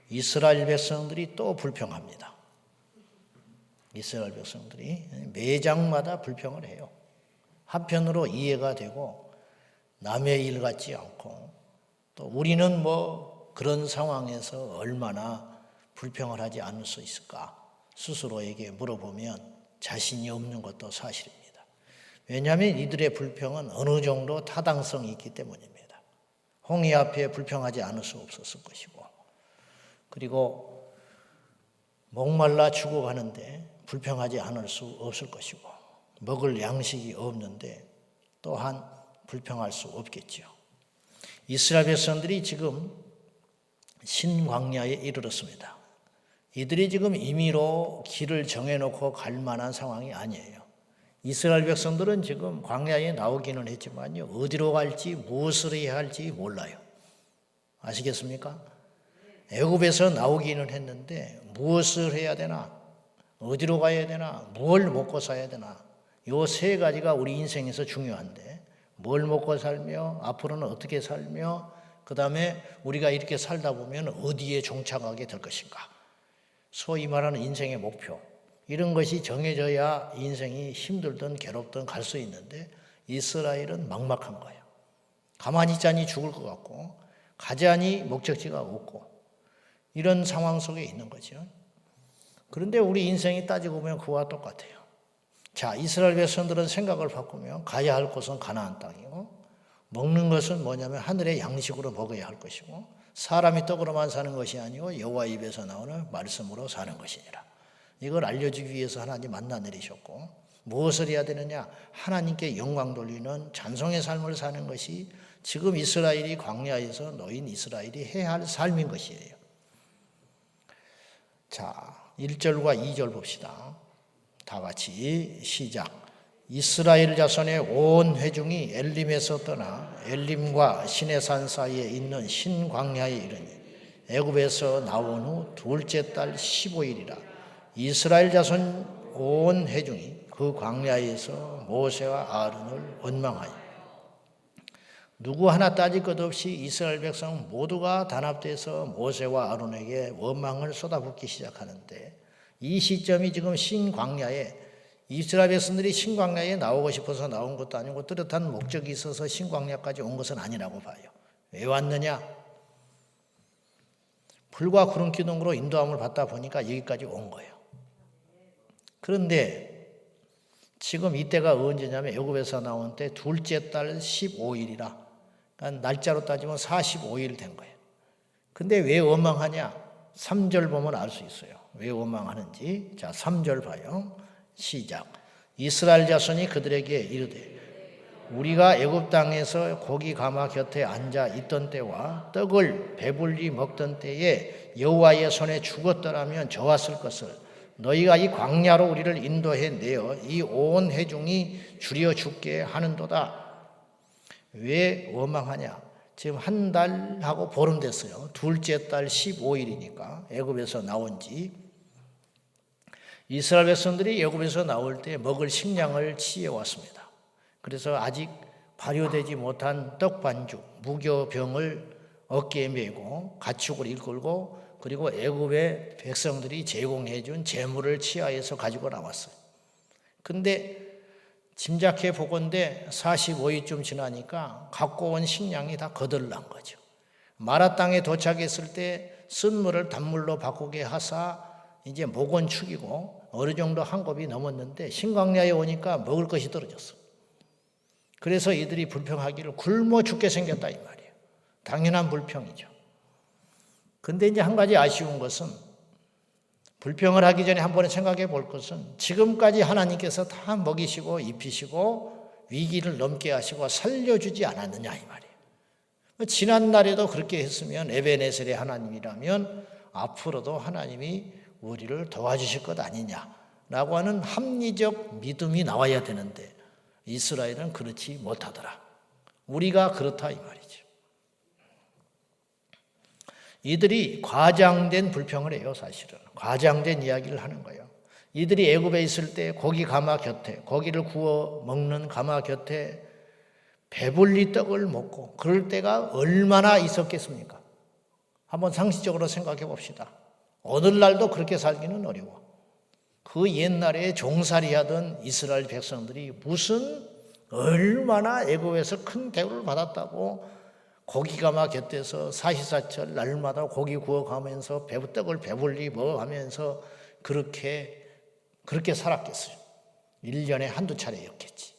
이스라엘 백성들이 또 불평합니다. 이스라엘 백성들이 매장마다 불평을 해요. 한편으로 이해가 되고 남의 일 같지 않고 또 우리는 뭐 그런 상황에서 얼마나 불평을 하지 않을 수 있을까 스스로에게 물어보면 자신이 없는 것도 사실입니다. 왜냐하면 이들의 불평은 어느 정도 타당성이 있기 때문입니다. 홍해 앞에 불평하지 않을 수 없었을 것이고 그리고 목말라 죽어가는데 불평하지 않을 수 없을 것이고 먹을 양식이 없는데 또한 불평할 수 없겠죠. 이스라엘 백성들이 지금 신광야에 이르렀습니다. 이들이 지금 임의로 길을 정해놓고 갈 만한 상황이 아니에요. 이스라엘 백성들은 지금 광야에 나오기는 했지만요. 어디로 갈지 무엇을 해야 할지 몰라요. 아시겠습니까? 애굽에서 나오기는 했는데 무엇을 해야 되나? 어디로 가야 되나? 뭘 먹고 살아야 되나? 이 세 가지가 우리 인생에서 중요한데 뭘 먹고 살며 앞으로는 어떻게 살며 그 다음에 우리가 이렇게 살다 보면 어디에 종착하게 될 것인가? 소위 말하는 인생의 목표 이런 것이 정해져야 인생이 힘들든 괴롭든 갈 수 있는데 이스라엘은 막막한 거예요. 가만히 있자니 죽을 것 같고 가자니 목적지가 없고 이런 상황 속에 있는 거죠. 그런데 우리 인생이 따지고 보면 그와 똑같아요. 자, 이스라엘 백성들은 생각을 바꾸면 가야 할 곳은 가나안 땅이고 먹는 것은 뭐냐면 하늘의 양식으로 먹어야 할 것이고 사람이 떡으로만 사는 것이 아니고 여호와 입에서 나오는 말씀으로 사는 것이니라. 이걸 알려주기 위해서 하나님 만나 내리셨고 무엇을 해야 되느냐? 하나님께 영광 돌리는 찬송의 삶을 사는 것이 지금 이스라엘이 광야에서 놓인 이스라엘이 해야 할 삶인 것이에요. 자, 1절과 2절 봅시다. 다 같이 시작. 이스라엘 자손의 온 회중이 엘림에서 떠나 엘림과 시내산 사이에 있는 신광야에 이르니 애굽에서 나온 후 둘째 달 15일이라 이스라엘 자손 온 회중이 그 광야에서 모세와 아론을 원망하여 누구 하나 따질 것 없이 이스라엘 백성 모두가 단합돼서 모세와 아론에게 원망을 쏟아붓기 시작하는데 이 시점이 지금 신광야에 이스라엘 백성들이 신광야에 나오고 싶어서 나온 것도 아니고 뚜렷한 목적이 있어서 신광야까지 온 것은 아니라고 봐요. 왜 왔느냐? 불과 구름 기둥으로 인도함을 받다 보니까 여기까지 온 거예요. 그런데 지금 이때가 언제냐면 애굽에서 나온 때 둘째 달 15일이라 그러니까 날짜로 따지면 45일 된 거예요. 근데 왜 원망하냐? 3절 보면 알 수 있어요. 왜 원망하는지. 자, 3절 봐요. 시작. 이스라엘 자손이 그들에게 이르되 우리가 애굽 땅에서 고기 가마 곁에 앉아 있던 때와 떡을 배불리 먹던 때에 여호와의 손에 죽었더라면 좋았을 것을 너희가 이 광야로 우리를 인도해 내어 이 온 회중이 줄여 죽게 하는도다. 왜 원망하냐? 지금 한 달하고 보름 됐어요. 둘째 달 15일이니까 애굽에서 나온 지. 이스라엘 백성들이 애굽에서 나올 때 먹을 식량을 취해왔습니다. 그래서 아직 발효되지 못한 떡반죽, 무교병을 어깨에 메고 가축을 이끌고 그리고 애굽의 백성들이 제공해 준 재물을 치하해서 가지고 나왔어요. 근데 짐작해 보건대 45일쯤 지나니까 갖고 온 식량이 다 거덜난 거죠. 마라 땅에 도착했을 때 쓴 물을 단물로 바꾸게 하사 이제 목은 축이고 어느 정도 한 곱이 넘었는데 신광야에 오니까 먹을 것이 떨어졌어. 그래서 이들이 불평하기를 굶어 죽게 생겼다 이 말이에요. 당연한 불평이죠. 근데 이제 한 가지 아쉬운 것은 불평을 하기 전에 한 번에 생각해 볼 것은 지금까지 하나님께서 다 먹이시고 입히시고 위기를 넘게 하시고 살려주지 않았느냐 이 말이에요. 지난날에도 그렇게 했으면 에베네셀의 하나님이라면 앞으로도 하나님이 우리를 도와주실 것 아니냐라고 하는 합리적 믿음이 나와야 되는데 이스라엘은 그렇지 못하더라. 우리가 그렇다 이 말이죠. 이들이 과장된 불평을 해요. 사실은 과장된 이야기를 하는 거예요. 이들이 애굽에 있을 때 고기 가마 곁에 고기를 구워 먹는 가마 곁에 배불리 떡을 먹고 그럴 때가 얼마나 있었겠습니까? 한번 상식적으로 생각해 봅시다. 오늘날도 그렇게 살기는 어려워. 그 옛날에 종살이하던 이스라엘 백성들이 무슨 얼마나 애굽에서 큰 대우를 받았다고 고기가 막 곁에서 사시사철 날마다 고기 구워가면서 떡을 배불리 먹어가면서 그렇게 살았겠어요. 1년에 한두 차례였겠지.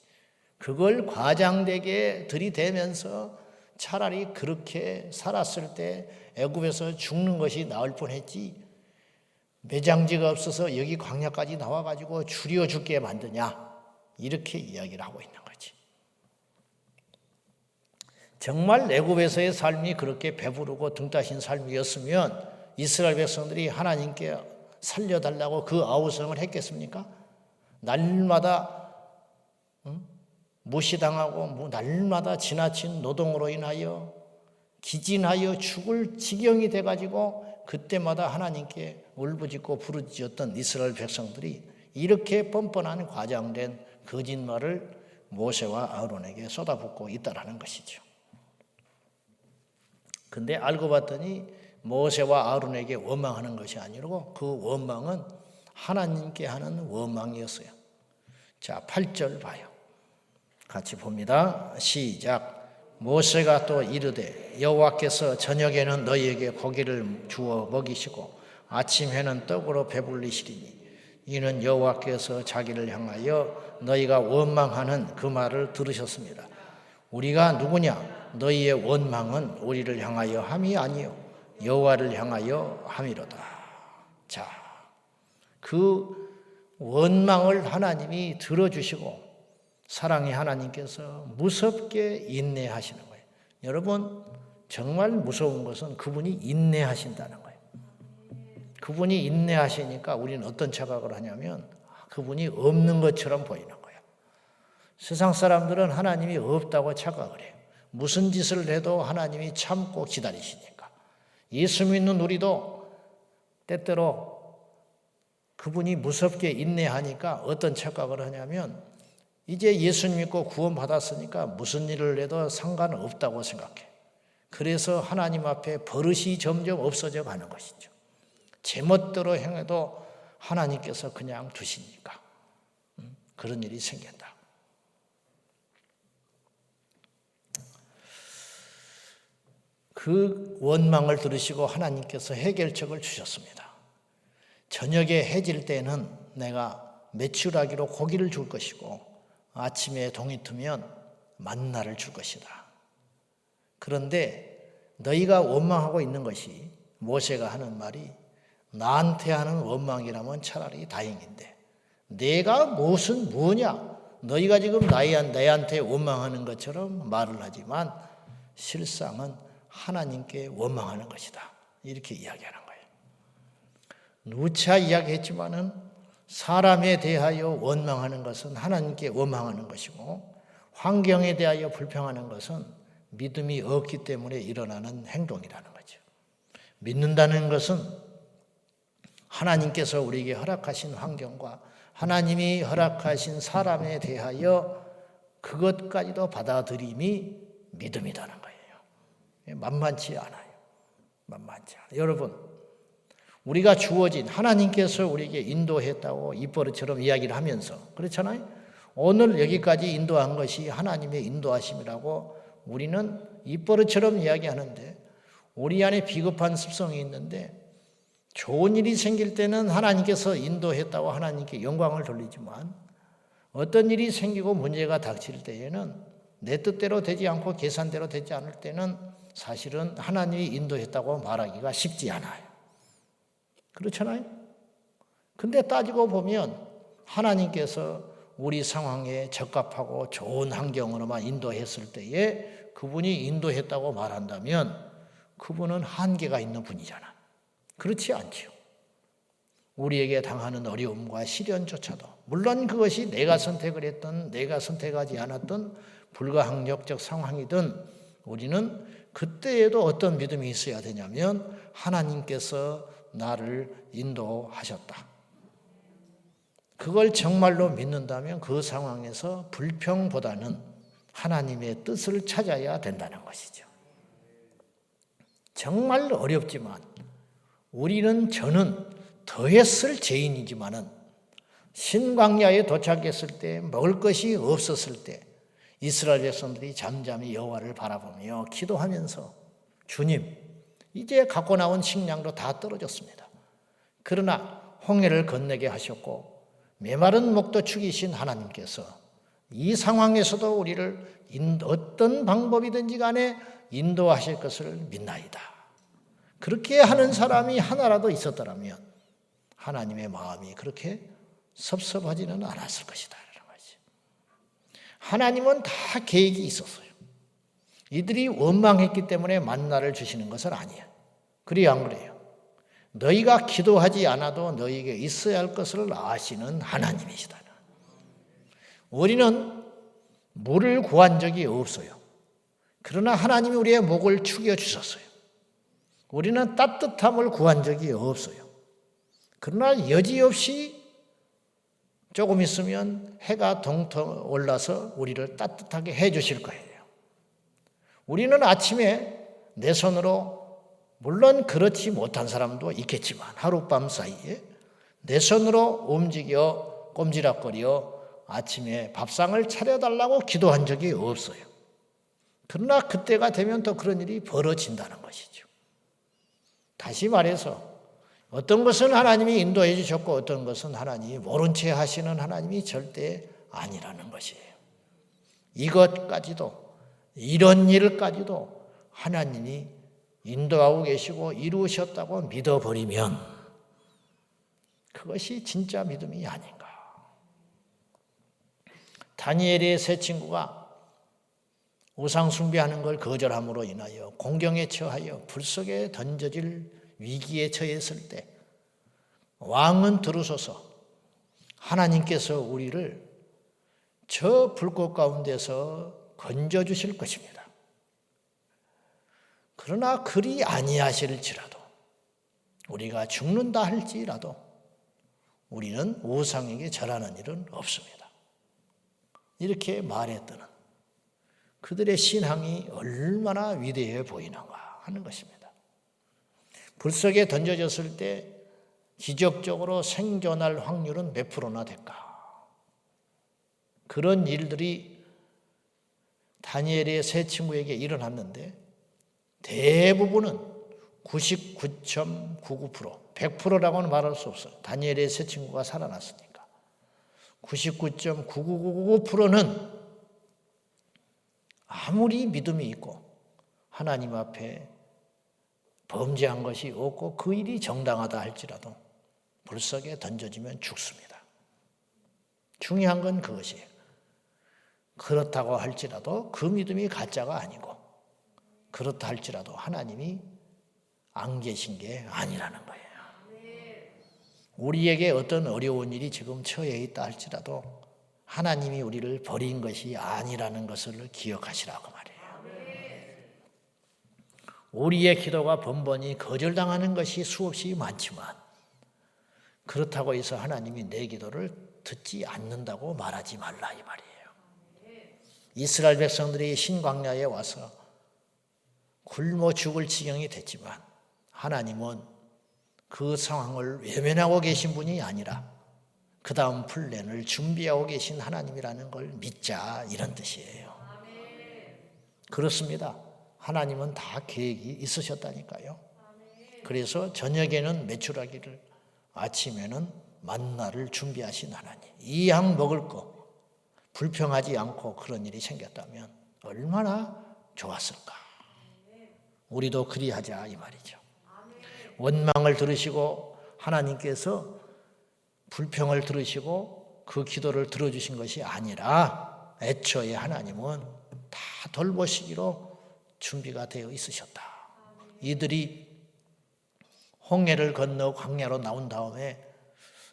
그걸 과장되게 들이대면서 차라리 그렇게 살았을 때 애굽에서 죽는 것이 나을 뻔했지, 매장지가 없어서 여기 광야까지 나와가지고 줄여 죽게 만드냐, 이렇게 이야기를 하고 있는 거지. 정말 애굽에서의 삶이 그렇게 배부르고 등 따신 삶이었으면 이스라엘 백성들이 하나님께 살려달라고 그 아우성을 했겠습니까? 날마다 무시당하고 날마다 지나친 노동으로 인하여 기진하여 죽을 지경이 돼가지고 그때마다 하나님께 울부짖고 부르짖었던 이스라엘 백성들이 이렇게 뻔뻔한 과장된 거짓말을 모세와 아론에게 쏟아붓고 있다라는 것이죠. 근데 알고 봤더니 모세와 아론에게 원망하는 것이 아니고 그 원망은 하나님께 하는 원망이었어요. 자, 8절 봐요. 같이 봅니다. 시작. 모세가 또 이르되 여호와께서 저녁에는 너희에게 고기를 주어 먹이시고 아침에는 떡으로 배불리시리니 이는 여호와께서 자기를 향하여 너희가 원망하는 그 말을 들으셨습니다. 우리가 누구냐? 너희의 원망은 우리를 향하여 함이 아니요 여호와를 향하여 함이로다. 자, 그 원망을 하나님이 들어주시고 사랑의 하나님께서 무섭게 인내하시는 거예요. 여러분, 정말 무서운 것은 그분이 인내하신다는 거예요. 그분이 인내하시니까 우리는 어떤 착각을 하냐면 그분이 없는 것처럼 보이는 거예요. 세상 사람들은 하나님이 없다고 착각을 해요. 무슨 짓을 해도 하나님이 참고 기다리시니까. 예수 믿는 우리도 때때로 그분이 무섭게 인내하니까 어떤 착각을 하냐면 이제 예수 믿고 구원받았으니까 무슨 일을 해도 상관없다고 생각해. 그래서 하나님 앞에 버릇이 점점 없어져 가는 것이죠. 제멋대로 행해도 하나님께서 그냥 두시니까 그런 일이 생긴다. 그 원망을 들으시고 하나님께서 해결책을 주셨습니다. 저녁에 해질 때는 내가 메추라기로 고기를 줄 것이고 아침에 동이 트면 만나를 줄 것이다. 그런데 너희가 원망하고 있는 것이 모세가 하는 말이 나한테 하는 원망이라면 차라리 다행인데 내가 무슨 뭐냐? 너희가 지금 내한테 원망하는 것처럼 말을 하지만 실상은 하나님께 원망하는 것이다. 이렇게 이야기하는 거예요. 누차 이야기했지만은 사람에 대하여 원망하는 것은 하나님께 원망하는 것이고 환경에 대하여 불평하는 것은 믿음이 없기 때문에 일어나는 행동이라는 거죠. 믿는다는 것은 하나님께서 우리에게 허락하신 환경과 하나님이 허락하신 사람에 대하여 그것까지도 받아들임이 믿음이라는 거예요. 만만치 않아요. 만만치 않아요. 여러분, 우리가 주어진 하나님께서 우리에게 인도했다고 입버릇처럼 이야기를 하면서 그렇잖아요. 오늘 여기까지 인도한 것이 하나님의 인도하심이라고 우리는 입버릇처럼 이야기하는데 우리 안에 비겁한 습성이 있는데 좋은 일이 생길 때는 하나님께서 인도했다고 하나님께 영광을 돌리지만 어떤 일이 생기고 문제가 닥칠 때에는 내 뜻대로 되지 않고 계산대로 되지 않을 때는 사실은 하나님이 인도했다고 말하기가 쉽지 않아요. 그렇잖아요. 근데 따지고 보면 하나님께서 우리 상황에 적합하고 좋은 환경으로만 인도했을 때에 그분이 인도했다고 말한다면 그분은 한계가 있는 분이잖아. 그렇지 않죠. 우리에게 당하는 어려움과 시련조차도 물론 그것이 내가 선택을 했던 내가 선택하지 않았던 불가항력적 상황이든 우리는 그때에도 어떤 믿음이 있어야 되냐면 하나님께서 나를 인도하셨다. 그걸 정말로 믿는다면 그 상황에서 불평보다는 하나님의 뜻을 찾아야 된다는 것이죠. 정말 어렵지만 저는 더했을 죄인이지만은 신광야에 도착했을 때 먹을 것이 없었을 때 이스라엘 백성들이 잠잠히 여호와를 바라보며 기도하면서 주님, 이제 갖고 나온 식량도 다 떨어졌습니다. 그러나 홍해를 건너게 하셨고 메마른 목도 축이신 하나님께서 이 상황에서도 우리를 어떤 방법이든지 간에 인도하실 것을 믿나이다. 그렇게 하는 사람이 하나라도 있었더라면 하나님의 마음이 그렇게 섭섭하지는 않았을 것이다. 하나님은 다 계획이 있었어요. 이들이 원망했기 때문에 만나를 주시는 것은 아니에요. 그래요, 안 그래요? 너희가 기도하지 않아도 너희에게 있어야 할 것을 아시는 하나님이시다. 우리는 물을 구한 적이 없어요. 그러나 하나님이 우리의 목을 축여 주셨어요. 우리는 따뜻함을 구한 적이 없어요. 그러나 여지없이 조금 있으면 해가 동터 올라서 우리를 따뜻하게 해 주실 거예요. 우리는 아침에 내 손으로, 물론 그렇지 못한 사람도 있겠지만 하룻밤 사이에 내 손으로 움직여 꼼지락거려 아침에 밥상을 차려달라고 기도한 적이 없어요. 그러나 그때가 되면 또 그런 일이 벌어진다는 것이죠. 다시 말해서 어떤 것은 하나님이 인도해 주셨고 어떤 것은 하나님이 모른 채 하시는 하나님이 절대 아니라는 것이에요. 이것까지도, 이런 일까지도 하나님이 인도하고 계시고 이루셨다고 믿어버리면 그것이 진짜 믿음이 아닌가. 다니엘의 세 친구가 우상 숭배하는 걸 거절함으로 인하여 공경에 처하여 불 속에 던져질 위기에 처했을 때 왕은 들으소서, 하나님께서 우리를 저 불꽃 가운데서 건져주실 것입니다. 그러나 그리 아니하실지라도, 우리가 죽는다 할지라도 우리는 우상에게 절하는 일은 없습니다. 이렇게 말했더니 그들의 신앙이 얼마나 위대해 보이는가 하는 것입니다. 불 속에 던져졌을 때 기적적으로 생존할 확률은 몇 프로나 될까? 그런 일들이 다니엘의 세 친구에게 일어났는데 대부분은 99.99%, 100%라고는 말할 수 없어요. 다니엘의 세 친구가 살아났으니까. 99.9999%는 아무리 믿음이 있고 하나님 앞에 범죄한 것이 없고 그 일이 정당하다 할지라도 불 속에 던져지면 죽습니다. 중요한 건 그것이에요. 그렇다고 할지라도 그 믿음이 가짜가 아니고 그렇다 할지라도 하나님이 안 계신 게 아니라는 거예요. 우리에게 어떤 어려운 일이 지금 처해 있다 할지라도 하나님이 우리를 버린 것이 아니라는 것을 기억하시라고 말이에요. 우리의 기도가 번번이 거절당하는 것이 수없이 많지만 그렇다고 해서 하나님이 내 기도를 듣지 않는다고 말하지 말라 이 말이에요. 이스라엘 백성들이 신광야에 와서 굶어 죽을 지경이 됐지만 하나님은 그 상황을 외면하고 계신 분이 아니라 그 다음 플랜을 준비하고 계신 하나님이라는 걸 믿자, 이런 뜻이에요. 그렇습니다. 하나님은 다 계획이 있으셨다니까요. 그래서 저녁에는 메추라기를, 아침에는 만나를 준비하신 하나님. 이 양 먹을 거 불평하지 않고 그런 일이 생겼다면 얼마나 좋았을까. 우리도 그리하자 이 말이죠. 원망을 들으시고 하나님께서 불평을 들으시고 그 기도를 들어주신 것이 아니라 애초에 하나님은 다 돌보시기로 준비가 되어 있으셨다. 이들이 홍해를 건너 광야로 나온 다음에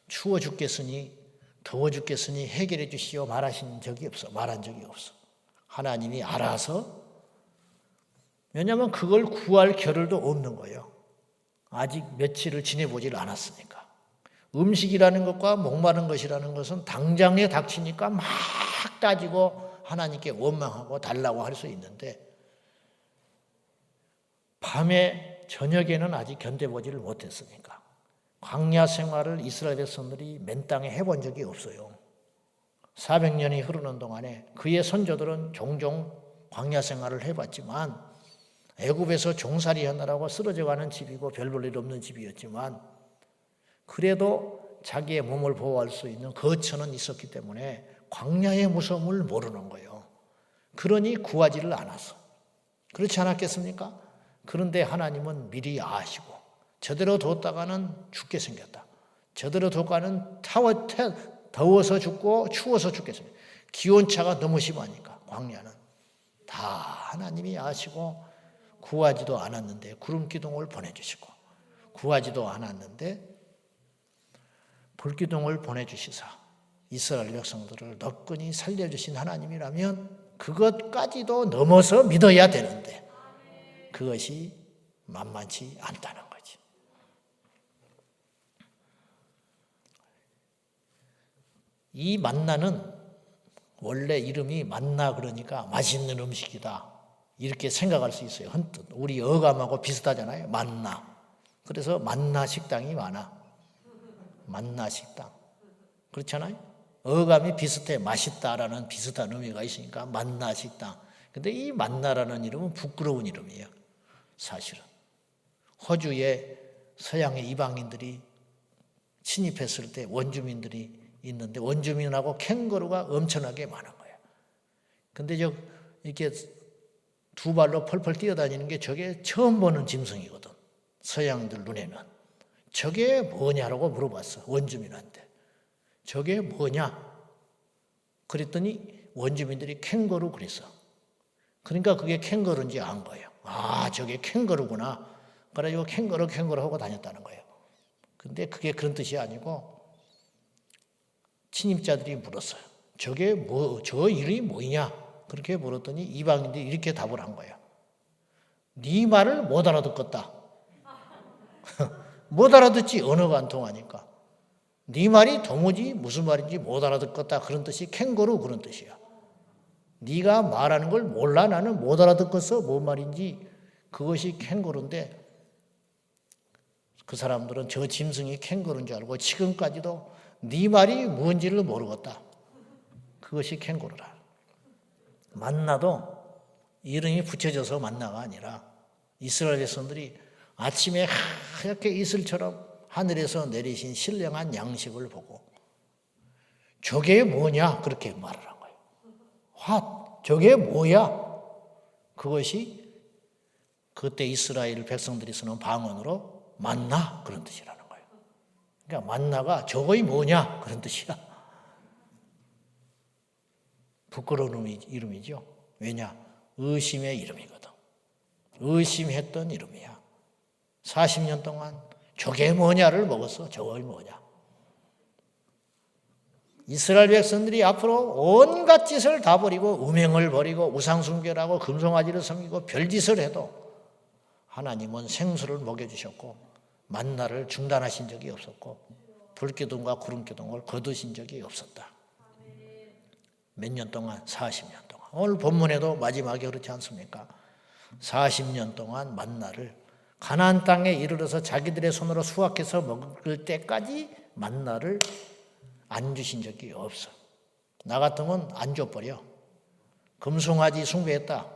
추워 죽겠으니 더워 죽겠으니 해결해 주시오 말한 적이 없어. 하나님이 알아서, 왜냐하면 그걸 구할 겨를도 없는 거예요. 아직 며칠을 지내보질 않았으니까. 음식이라는 것과 목마른 것이라는 것은 당장에 닥치니까 막 따지고 하나님께 원망하고 달라고 할 수 있는데 밤에 저녁에는 아직 견뎌보지를 못했으니까 광야 생활을 이스라엘 백성들이 맨 땅에 해본 적이 없어요. 400년이 흐르는 동안에 그의 선조들은 종종 광야 생활을 해봤지만 애굽에서 종살이 하느라고 쓰러져가는 집이고 별 볼 일 없는 집이었지만 그래도 자기의 몸을 보호할 수 있는 거처는 있었기 때문에 광야의 무서움을 모르는 거예요. 그러니 구하지를 않았어. 그렇지 않았겠습니까? 그런데 하나님은 미리 아시고 저대로 뒀다가는 죽게 생겼다. 저대로 뒀다가는 더워서 죽고 추워서 죽겠습니다. 기온차가 너무 심하니까 광야는 다 하나님이 아시고 구하지도 않았는데 구름기둥을 보내주시고 구하지도 않았는데 불기둥을 보내주시사 이스라엘 백성들을 너끈히 살려주신 하나님이라면 그것까지도 넘어서 믿어야 되는데 그것이 만만치 않다는 거지. 이 만나는 원래 이름이 만나 그러니까 맛있는 음식이다 이렇게 생각할 수 있어요. 헌뜻 우리 어감하고 비슷하잖아요. 만나. 그래서 만나 식당이 많아. 만나 식당. 그렇잖아요. 어감이 비슷해. 맛있다라는 비슷한 의미가 있으니까 만나 식당. 근데 이 만나라는 이름은 부끄러운 이름이에요. 사실은. 호주에 서양의 이방인들이 침입했을 때 원주민들이 있는데 원주민하고 캥거루가 엄청나게 많은 거예요. 근데 이렇게 두 발로 펄펄 뛰어다니는 게 저게 처음 보는 짐승이거든. 서양들 눈에는. 저게 뭐냐라고 물어봤어. 원주민한테. 저게 뭐냐? 그랬더니 원주민들이 캥거루 그랬어. 그러니까 그게 캥거루인지 안 거예요. 아, 저게 캥거루구나. 그래가지고 캥거루 하고 다녔다는 거예요. 근데 그게 그런 뜻이 아니고 침입자들이 물었어요. 저게 저 이름이 뭐냐? 그렇게 물었더니 이방인들이 이렇게 답을 한 거예요. 네 말을 못 알아듣겠다. 못 알아듣지 언어가 안 통하니까. 네 말이 도무지 무슨 말인지 못 알아듣겠다. 그런 뜻이 캥거루 그런 뜻이야. 네가 말하는 걸 몰라 나는 못 알아듣겠어. 뭔 말인지 그것이 캥거루인데 그 사람들은 저 짐승이 캥거루인 줄 알고 지금까지도 네 말이 뭔지를 모르겠다. 그것이 캥거루라. 만나도 이름이 붙여져서 만나가 아니라 이스라엘 백성들이 아침에 하얗게 이슬처럼 하늘에서 내리신 신령한 양식을 보고 저게 뭐냐 그렇게 말을 한 거예요. 저게 뭐야? 그것이 그때 이스라엘 백성들이 쓰는 방언으로 만나 그런 뜻이라는 거예요. 그러니까 만나가 저거이 뭐냐 그런 뜻이야. 부끄러운 이름이죠. 왜냐? 의심의 이름이거든. 의심했던 이름이야. 40년 동안 저게 뭐냐를 먹었어. 저게 뭐냐. 이스라엘 백성들이 앞으로 온갖 짓을 다 버리고 음행을 버리고 우상숭배하고 금송아지를 섬기고 별짓을 해도 하나님은 생수를 먹여주셨고 만나를 중단하신 적이 없었고 불기둥과 구름기둥을 거두신 적이 없었다. 몇 년 동안? 40년 동안. 오늘 본문에도 마지막에 그렇지 않습니까? 40년 동안 만나를 가나안 땅에 이르러서 자기들의 손으로 수확해서 먹을 때까지 만나를 안 주신 적이 없어. 나 같으면 안 줘버려. 금송아지 숭배했다.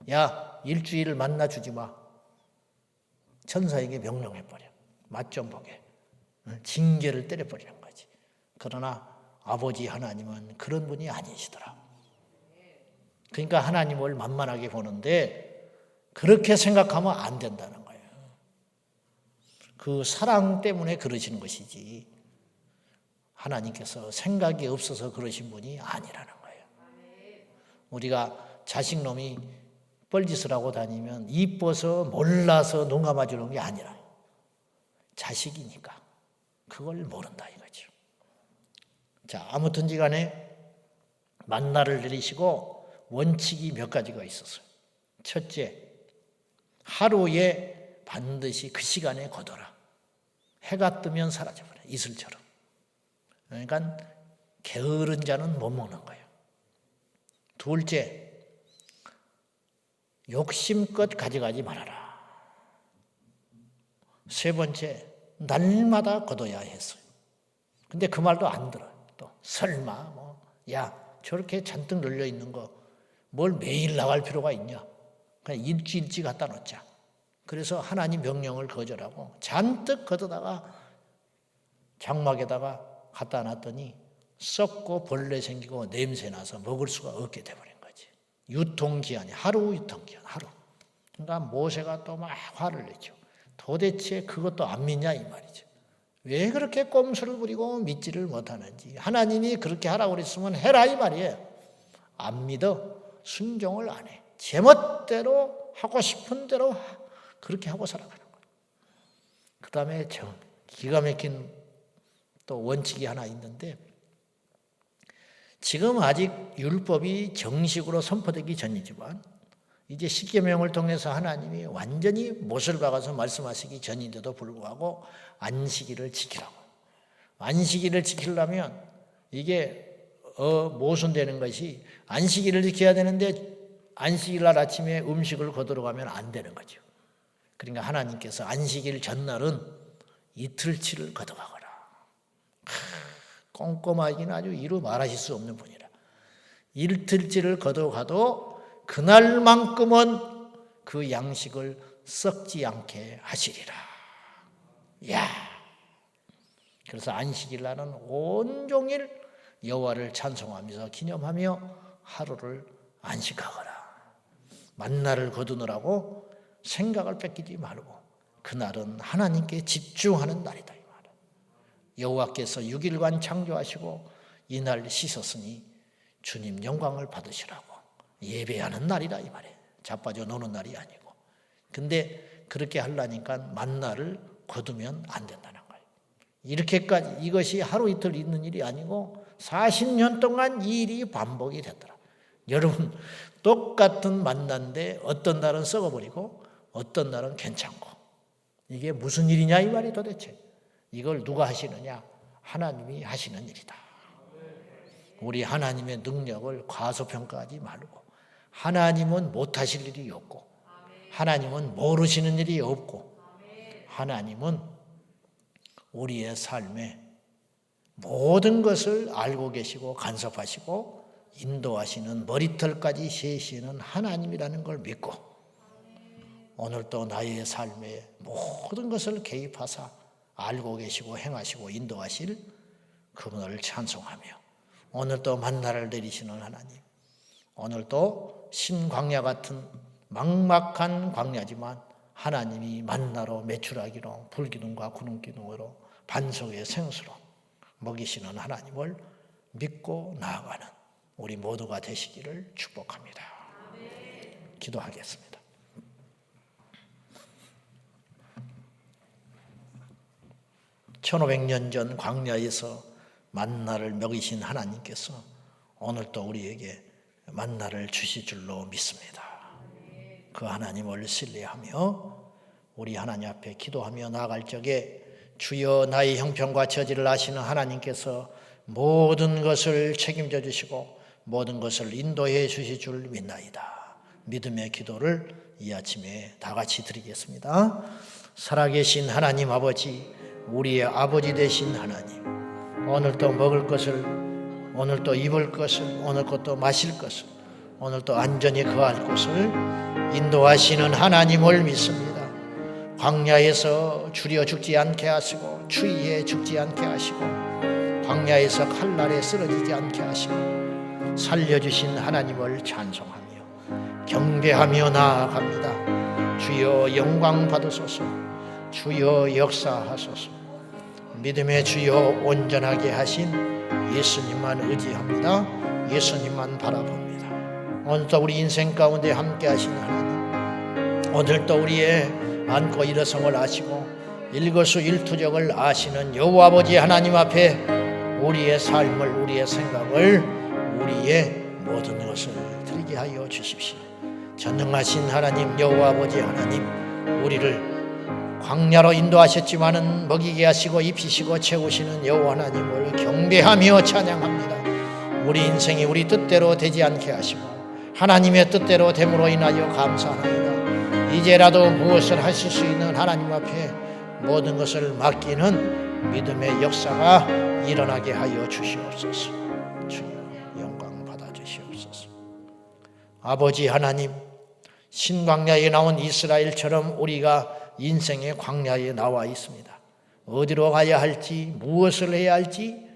야, 일주일 만나 주지 마. 천사에게 명령해버려. 맛 좀 보게. 징계를 때려버리는 거지. 그러나 아버지 하나님은 그런 분이 아니시더라. 그러니까 하나님을 만만하게 보는데 그렇게 생각하면 안 된다는 거예요. 그 사랑 때문에 그러시는 것이지 하나님께서 생각이 없어서 그러신 분이 아니라는 거예요. 우리가 자식놈이 뻘짓을 하고 다니면 이뻐서 몰라서 눈 감아주는 게 아니라 자식이니까 그걸 모른다 이거죠. 자, 아무튼지 간에 만나를 내리시고 원칙이 몇 가지가 있었어요. 첫째, 하루에 반드시 그 시간에 거둬라. 해가 뜨면 사라져버려. 이슬처럼. 그러니까 게으른 자는 못 먹는 거예요. 둘째, 욕심껏 가져가지 말아라. 세 번째, 날마다 걷어야 했어요. 근데 그 말도 안 들어요. 또 설마 야 저렇게 잔뜩 널려 있는 거 뭘 매일 나갈 필요가 있냐. 그냥 일주일치 갖다 놓자. 그래서 하나님 명령을 거절하고 잔뜩 걷어다가 장막에다가 갖다 놨더니 썩고 벌레 생기고 냄새 나서 먹을 수가 없게 돼버린 거지. 유통기한이 하루 유통기한 하루. 그러니까 모세가 또 막 화를 내죠. 도대체 그것도 안 믿냐 이 말이죠. 왜 그렇게 꼼수를 부리고 믿지를 못하는지. 하나님이 그렇게 하라고 그랬으면 해라 이 말이에요. 안 믿어. 순종을 안 해. 제멋대로 하고 싶은 대로 그렇게 하고 살아가는 거예요. 그 다음에 기가 막힌 또 원칙이 하나 있는데, 지금 아직 율법이 정식으로 선포되기 전이지만 이제 십계명을 통해서 하나님이 완전히 못을 박아서 말씀하시기 전인데도 불구하고 안식일을 지키라고. 안식일을 지키려면 이게 모순되는 것이, 안식일을 지켜야 되는데 안식일 날 아침에 음식을 거두러 가면 안 되는 거죠. 그러니까 하나님께서 안식일 전날은 이틀치를 거둬가거라. 꼼꼼하기는 아주 이루 말하실 수 없는 분이라. 이틀치를 거둬가도 그날만큼은 그 양식을 썩지 않게 하시리라. 야, 그래서 안식일 날은 온종일 여호와를 찬송하면서 기념하며 하루를 안식하거라. 만나를 거두느라고 생각을 뺏기지 말고 그날은 하나님께 집중하는 날이다 이 말이야. 여호와께서 6일간 창조하시고 이날 씻었으니 주님 영광을 받으시라고 예배하는 날이다 이 말이에요. 자빠져 노는 날이 아니고. 근데 그렇게 하려니까 만나를 거두면 안 된다는 거예요. 이렇게까지 이것이 하루 이틀 있는 일이 아니고 40년 동안 이 일이 반복이 됐더라. 여러분 똑같은 만난데 어떤 날은 썩어버리고 어떤 날은 괜찮고, 이게 무슨 일이냐 이 말이 도대체. 이걸 누가 하시느냐? 하나님이 하시는 일이다. 우리 하나님의 능력을 과소평가하지 말고, 하나님은 못하실 일이 없고 하나님은 모르시는 일이 없고 하나님은 우리의 삶에 모든 것을 알고 계시고 간섭하시고 인도하시는 머리털까지 세시는 하나님이라는 걸 믿고, 오늘도 나의 삶에 모든 것을 개입하사 알고 계시고 행하시고 인도하실 그분을 찬송하며, 오늘도 만나를 내리시는 하나님, 오늘도 신광야 같은 막막한 광야지만 하나님이 만나로 메추라기로 불기둥과 구름기둥으로 반석의 생수로 먹이시는 하나님을 믿고 나아가는 우리 모두가 되시기를 축복합니다. 기도하겠습니다. (1500년) 전 광야에서 만나를 먹이신 하나님께서 오늘도 우리에게 만나를 주실 줄로 믿습니다. 그 하나님을 신뢰하며 우리 하나님 앞에 기도하며 나아갈 적에 주여 나의 형편과 처지를 아시는 하나님께서 모든 것을 책임져 주시고 모든 것을 인도해 주실 줄 믿나이다. 믿음의 기도를 이 아침에 다 같이 드리겠습니다. 살아계신 하나님 아버지, 우리의 아버지 되신 하나님, 오늘도 먹을 것을, 오늘도 입을 것을, 오늘 것도 마실 것을, 오늘도 안전히 거할 곳을 인도하시는 하나님을 믿습니다. 광야에서 주려 죽지 않게 하시고 추위에 죽지 않게 하시고 광야에서 칼날에 쓰러지지 않게 하시고 살려주신 하나님을 찬송하며 경배하며 나아갑니다. 주여 영광 받으소서. 주여 역사하소서. 믿음의 주여 온전하게 하신 예수님만 의지합니다. 예수님만 바라봅니다. 오늘도 우리 인생 가운데 함께 하신 하나님, 오늘도 우리의 안고 일어섬을 아시고 일거수일투족을 아시는 여호와 아버지 하나님 앞에 우리의 삶을, 우리의 생각을, 우리의 모든 것을 드리게 하여 주십시오. 전능하신 하나님 여호와 아버지 하나님, 우리를 광야로 인도하셨지만은 먹이게 하시고 입히시고 채우시는 여호와 하나님을 경배하며 찬양합니다. 우리 인생이 우리 뜻대로 되지 않게 하시고 하나님의 뜻대로 됨으로 인하여 감사합니다. 이제라도 무엇을 하실 수 있는 하나님 앞에 모든 것을 맡기는 믿음의 역사가 일어나게 하여 주시옵소서. 주여 영광 받아 주시옵소서. 아버지 하나님, 신광야에 나온 이스라엘처럼 우리가 인생의 광야에 나와 있습니다. 어디로 가야 할지, 무엇을 해야 할지,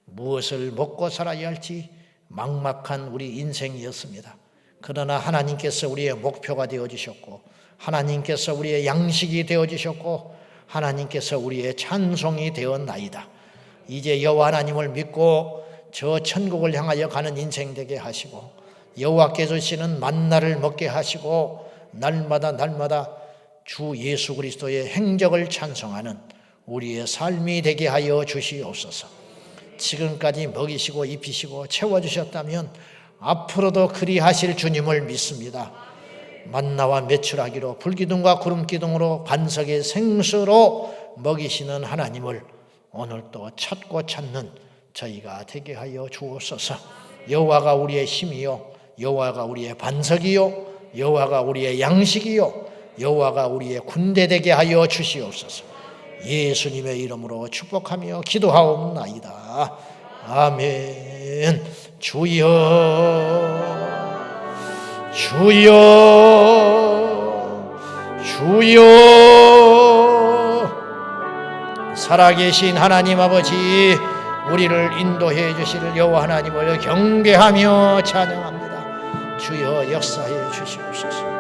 무엇을 먹고 살아야 할지 막막한 우리 인생이었습니다. 그러나 하나님께서 우리의 목표가 되어주셨고, 하나님께서 우리의 양식이 되어주셨고, 하나님께서 우리의 찬송이 되었나이다. 이제 여호와 하나님을 믿고 저 천국을 향하여 가는 인생 되게 하시고, 여호와께서 주시는 만나를 먹게 하시고, 날마다 주 예수 그리스도의 행적을 찬송하는 우리의 삶이 되게 하여 주시옵소서. 지금까지 먹이시고 입히시고 채워주셨다면 앞으로도 그리하실 주님을 믿습니다. 만나와 메추라기로 불기둥과 구름기둥으로 반석의 생수로 먹이시는 하나님을 오늘 또 찾고 찾는 저희가 되게 하여 주옵소서. 여호와가 우리의 힘이요, 여호와가 우리의 반석이요, 여호와가 우리의 양식이요, 여호와가 우리의 군대 되게 하여 주시옵소서. 예수님의 이름으로 축복하며 기도하옵나이다. 아멘. 주여, 주여, 주여. 살아계신 하나님 아버지, 우리를 인도해 주실 여호와 하나님을 경배하며 찬양합니다. 주여 역사해 주시옵소서.